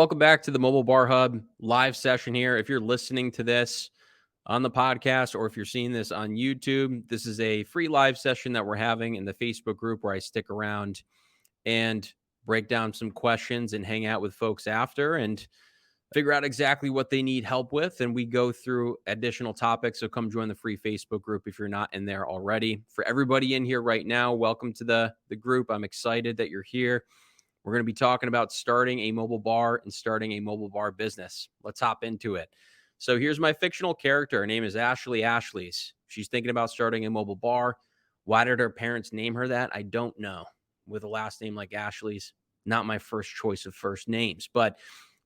Welcome back to the Mobile Bar Hub live session here. If you're listening to this on the podcast or if you're seeing this on YouTube, this is a free live session that we're having in the Facebook group where I stick around and break down some questions and hang out with folks after and figure out exactly what they need help with. And we go through additional topics. So come join the free Facebook group if you're not in there already. For everybody in here right now, welcome to the group. I'm excited that you're here. We're going to be talking about starting a mobile bar and starting a mobile bar business. Let's hop into it. So here's my fictional character. Her name is Ashley Ashleys. She's thinking about starting a mobile bar. Why did her parents name her that? I don't know. With a last name like Ashley's, not my first choice of first names. But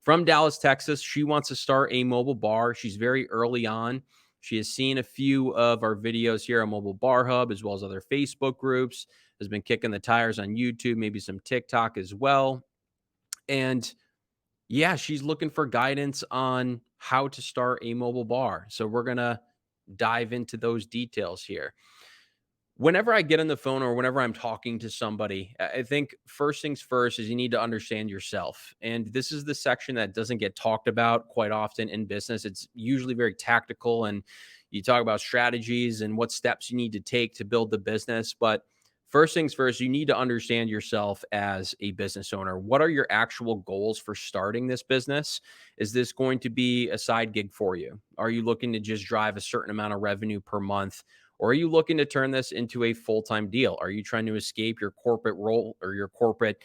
from Dallas, Texas, she wants to start a mobile bar. She's very early on. She has seen a few of our videos here on Mobile Bar Hub, as well as other Facebook groups, has been kicking the tires on YouTube, maybe some TikTok as well. And yeah, she's looking for guidance on how to start a mobile bar. So we're going to dive into those details here. Whenever I get on the phone or whenever I'm talking to somebody, I think first things first is you need to understand yourself. And this is the section that doesn't get talked about quite often in business. It's usually very tactical and you talk about strategies and what steps you need to take to build the business. But first things first, you need to understand yourself as a business owner. What are your actual goals for starting this business? Is this going to be a side gig for you? Are you looking to just drive a certain amount of revenue per month? Or are you looking to turn this into a full-time deal? Are you trying to escape your corporate role or your corporate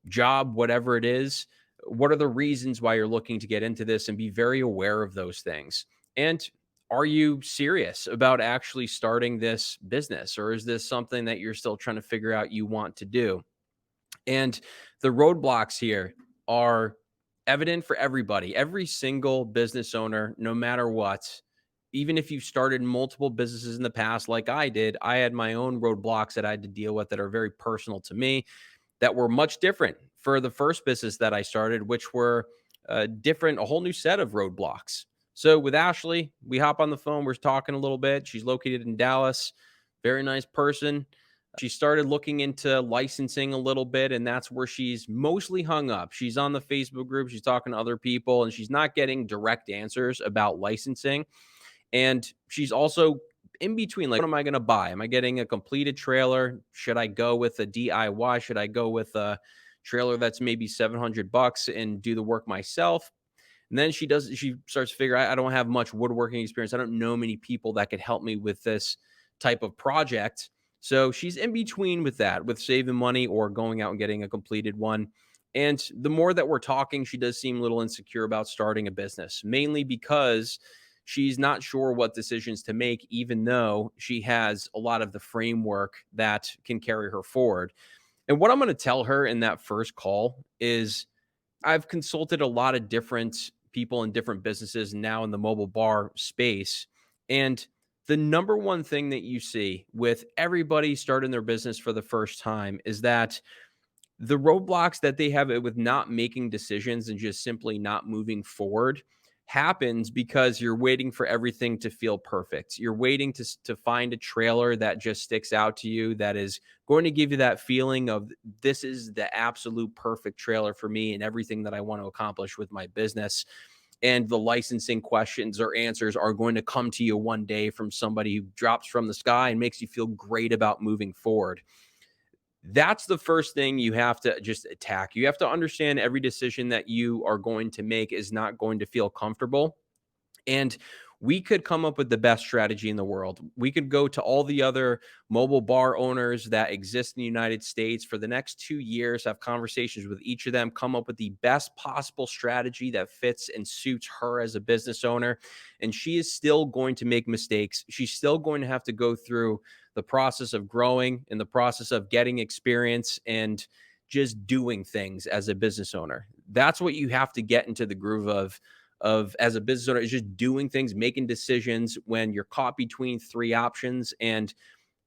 job, whatever it is? What are the reasons why you're looking to get into this, and be very aware of those things? And are you serious about actually starting this business, or is this something that you're still trying to figure out you want to do? And the roadblocks here are evident for everybody. Every single business owner, no matter what, even if you've started multiple businesses in the past, like I did, I had my own roadblocks that I had to deal with that are very personal to me, that were much different for the first business that I started, which were different, a whole new set of roadblocks. So with Ashley, we hop on the phone, we're talking a little bit. She's located in Dallas, very nice person. She started looking into licensing a little bit, and that's where she's mostly hung up. She's on the Facebook group, she's talking to other people, and she's not getting direct answers about licensing. And she's also in between, like, what am I going to buy? Am I getting a completed trailer? Should I go with a DIY? Should I go with a trailer that's maybe $700 and do the work myself? And then she starts to figure, I don't have much woodworking experience. I don't know many people that could help me with this type of project. So she's in between with that, with saving money or going out and getting a completed one. And the more that we're talking, she does seem a little insecure about starting a business, mainly because she's not sure what decisions to make, even though she has a lot of the framework that can carry her forward. And what I'm going to tell her in that first call is, I've consulted a lot of different people in different businesses now in the mobile bar space. And the number one thing that you see with everybody starting their business for the first time is that the roadblocks that they have with not making decisions and just simply not moving forward happens because you're waiting for everything to feel perfect. You're waiting to find a trailer that just sticks out to you, that is going to give you that feeling of, this is the absolute perfect trailer for me and everything that I want to accomplish with my business. And the licensing questions or answers are going to come to you one day from somebody who drops from the sky and makes you feel great about moving forward. That's the first thing you have to just attack. You have to understand every decision that you are going to make is not going to feel comfortable. And we could come up with the best strategy in the world. We could go to all the other mobile bar owners that exist in the United States for the next 2 years, have conversations with each of them, come up with the best possible strategy that fits and suits her as a business owner. And she is still going to make mistakes. She's still going to have to go through the process of growing and the process of getting experience and just doing things as a business owner. That's what you have to get into the groove of as a business owner, is just doing things, making decisions when you're caught between three options and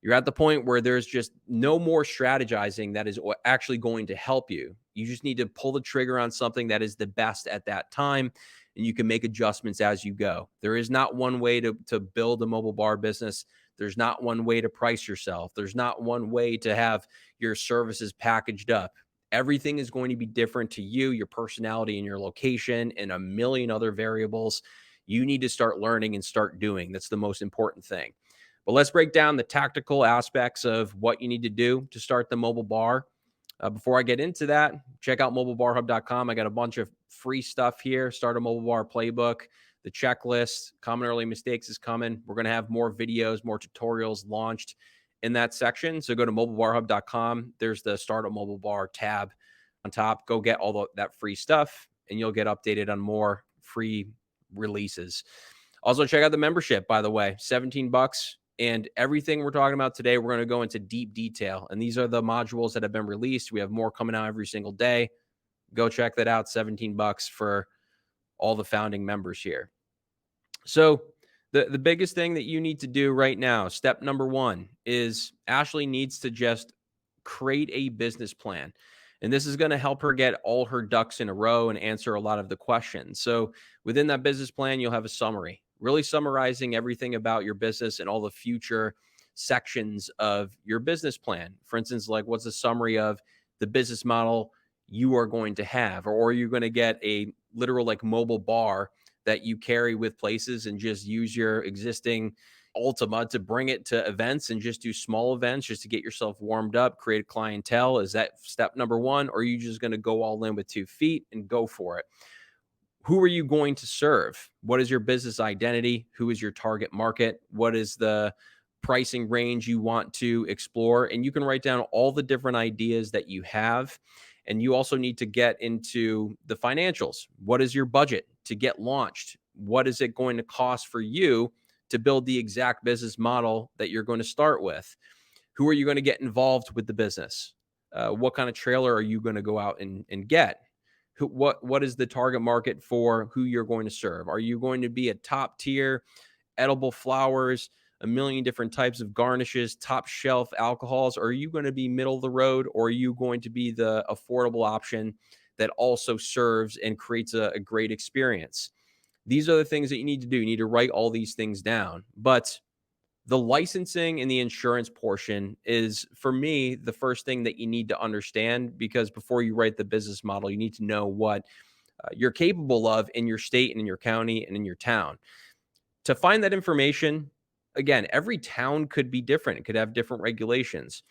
you're at the point where there's just no more strategizing that is actually going to help you. You just need to pull the trigger on something that is the best at that time, and you can make adjustments as you go. There is not one way to build a mobile bar business. There's not one way to price yourself. There's not one way to have your services packaged up. Everything is going to be different to you, your personality, and your location, and a million other variables. You need to start learning and start doing. That's the most important thing. But let's break down the tactical aspects of what you need to do to start the mobile bar. Before I get into that, check out mobilebarhub.com. I got a bunch of free stuff here. Start a mobile bar playbook, the checklist, common early mistakes is coming. We're going to have more videos, more tutorials launched in that section. So go to mobilebarhub.com. There's the Start a Mobile Bar tab on top. Go get all that free stuff, and you'll get updated on more free releases. Also, check out the membership, by the way, $17. And everything we're talking about today, we're going to go into deep detail. And these are the modules that have been released. We have more coming out every single day. Go check that out. $17 for all the founding members here. So the biggest thing that you need to do right now, step number one, is Ashley needs to just create a business plan. And this is going to help her get all her ducks in a row and answer a lot of the questions. So within that business plan, you'll have a summary, really summarizing everything about your business and all the future sections of your business plan. For instance, like what's a summary of the business model you are going to have, or are you going to get a literal like mobile bar that you carry with places and just use your existing Ultima to bring it to events and just do small events just to get yourself warmed up, create a clientele? Is that step number one? Or are you just going to go all in with 2 feet and go for it? Who are you going to serve? What is your business identity? Who is your target market? What is the pricing range you want to explore? And you can write down all the different ideas that you have. And you also need to get into the financials. What is your budget to get launched? What is it going to cost for you to build the exact business model that you're going to start with? Who are you going to get involved with the business? What kind of trailer are you going to go out and get? What is the target market for who you're going to serve? Are you going to be a top tier edible flowers, a million different types of garnishes, top shelf alcohols? Or are you going to be middle of the road, or are you going to be the affordable option that also serves and creates a great experience? These are the things that you need to do. You need to write all these things down. But the licensing and the insurance portion is, for me, the first thing that you need to understand, because before you write the business model, you need to know what you're capable of in your state and in your county and in your town. To find that information, again, every town could be different. It could have different regulations.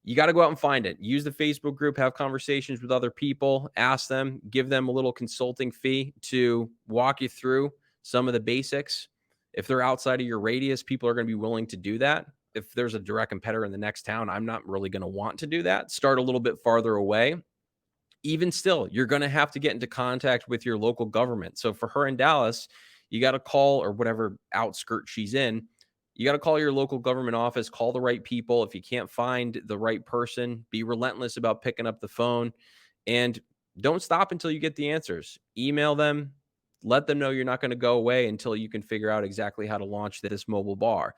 You got to go out and find it. Use the Facebook group, have conversations with other people, ask them, give them a little consulting fee to walk you through some of the basics. If they're outside of your radius, people are going to be willing to do that. If there's a direct competitor in the next town, I'm not really going to want to do that. Start a little bit farther away. Even still, you're going to have to get into contact with your local government. So for her in Dallas, you got to call, or whatever outskirt she's in, you got to call your local government office, call the right people. If you can't find the right person, be relentless about picking up the phone, and don't stop until you get the answers. Email them, let them know you're not going to go away until you can figure out exactly how to launch this mobile bar.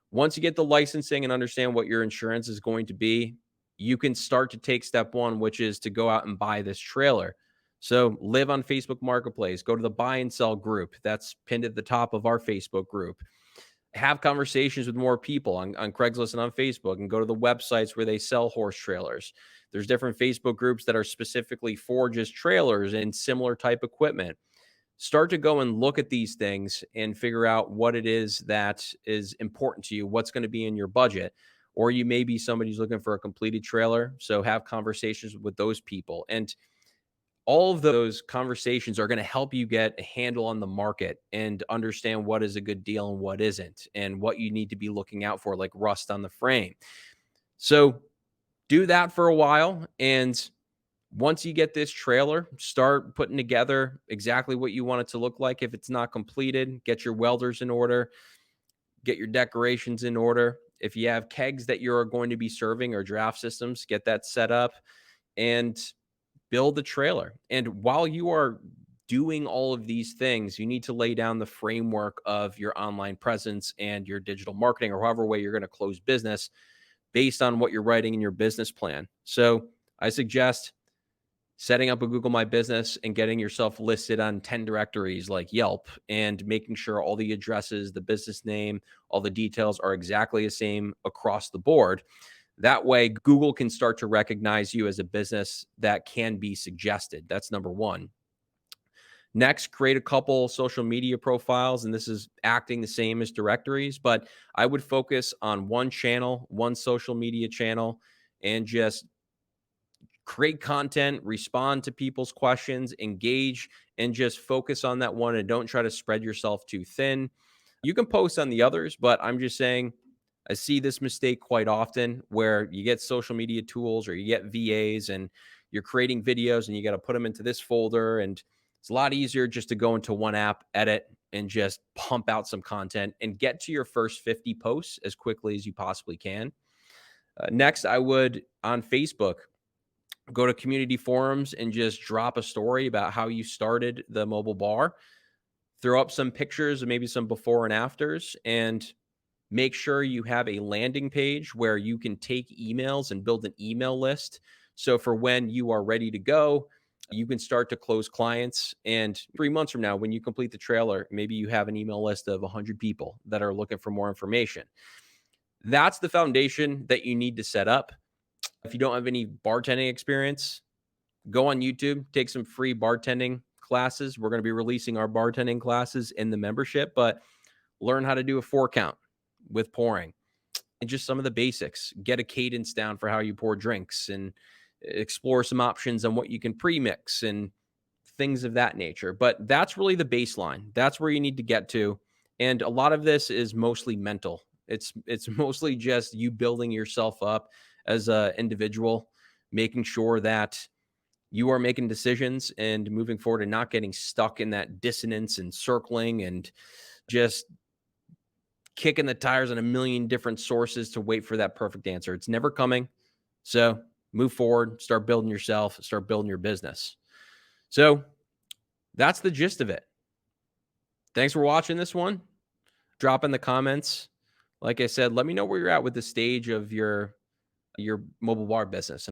Once you get the licensing and understand what your insurance is going to be, you can start to take step one, which is to go out and buy this trailer. So live on Facebook Marketplace, go to the buy and sell group. That's pinned at the top of our Facebook group. Have conversations with more people on Craigslist and on Facebook, and go to the websites where they sell horse trailers. There's different Facebook groups that are specifically for just trailers and similar type equipment. Start to go and look at these things and figure out what it is that is important to you, what's going to be in your budget. Or you may be somebody who's looking for a completed trailer. So have conversations with those people. And all of those conversations are going to help you get a handle on the market and understand what is a good deal and what isn't, and what you need to be looking out for, like rust on the frame. So do that for a while. And once you get this trailer, start putting together exactly what you want it to look like. If it's not completed, get your welders in order, get your decorations in order. If you have kegs that you're going to be serving or draft systems, get that set up and build the trailer. And while you are doing all of these things, you need to lay down the framework of your online presence and your digital marketing, or however way you're going to close business based on what you're writing in your business plan. So I suggest setting up a Google My Business and getting yourself listed on 10 directories like Yelp, and making sure all the addresses, the business name, all the details are exactly the same across the board. That way, Google can start to recognize you as a business that can be suggested. That's number one. Next, create a couple social media profiles. And this is acting the same as directories, but I would focus on one channel, one social media channel, and just create content, respond to people's questions, engage, and just focus on that one and don't try to spread yourself too thin. You can post on the others, but I'm just saying I see this mistake quite often where you get social media tools or you get VAs and you're creating videos and you got to put them into this folder. And it's a lot easier just to go into one app, edit, and just pump out some content and get to your first 50 posts as quickly as you possibly can. Next, I would on Facebook go to community forums and just drop a story about how you started the mobile bar. Throw up some pictures and maybe some before and afters, and make sure you have a landing page where you can take emails and build an email list. So for when you are ready to go, you can start to close clients. And 3 months from now, when you complete the trailer, maybe you have an email list of 100 people that are looking for more information. That's the foundation that you need to set up. If you don't have any bartending experience, go on YouTube, take some free bartending classes. We're going to be releasing our bartending classes in the membership, but learn how to do a 4 count with pouring and just some of the basics. Get a cadence down for how you pour drinks and explore some options on what you can pre-mix and things of that nature. But that's really the baseline. That's where you need to get to. And a lot of this is mostly mental. It's mostly just you building yourself up as an individual, making sure that you are making decisions and moving forward and not getting stuck in that dissonance and circling and just kicking the tires on a million different sources to wait for that perfect answer. It's never coming. So move forward, start building yourself, start building your business. So that's the gist of it. Thanks for watching this one. Drop in the comments. Like I said, let me know where you're at with the stage of your mobile bar business.